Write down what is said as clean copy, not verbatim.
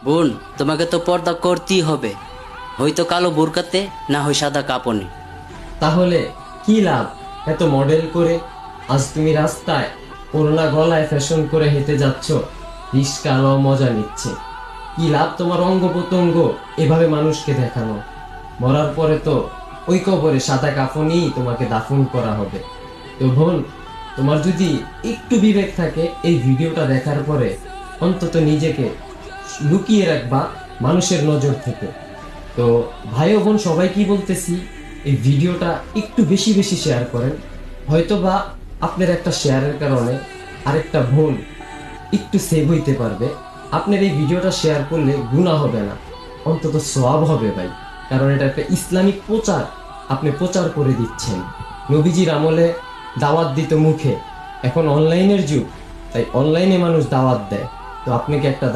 বোন, তোমাকে তো পর্দা করতেই হবে, হয়তো কালো বোরকাতে, না হয় সাদা কাপড়ে। তাহলে কি লাভ এত মডেল করে? আজ তুমি রাস্তায় ওড়না গলায় ফ্যাশন করে হেঁটে যাচ্ছ, রিস্কারাও মজা নিচ্ছে। কি লাভ তোমার অঙ্গ প্রত্যঙ্গ এভাবে মানুষকে দেখানো? মরার পরে তো ওই কবরে সাদা কাফনেই তোমাকে দাফন করা হবে। তো বোন, তোমার যদি একটু বিবেক থাকে, এই ভিডিওটা দেখার পরে অন্তত নিজেকে লুকিয়ে রাখবা মানুষের নজর থেকে। তো ভাই ও বোন সবাই কি বলতেছি, এই ভিডিওটা একটু বেশি বেশি শেয়ার করেন। হয়তো বা আপনার একটা শেয়ারের কারণে আরেকটা বোন একটু সেভ হইতে পারবে। আপনার এই ভিডিওটা শেয়ার করলে গুনাহ হবে না, অন্তত সওয়াব হবে ভাই। কারণ এটা একটা ইসলামিক প্রচার, আপনি প্রচার করে দিচ্ছেন। নবীজির আমলে দাওয়াত দিত মুখে, এখন অনলাইনের যুগ, তাই অনলাইনে মানুষ দাওয়াত দেয়। তো আপনাকে একটা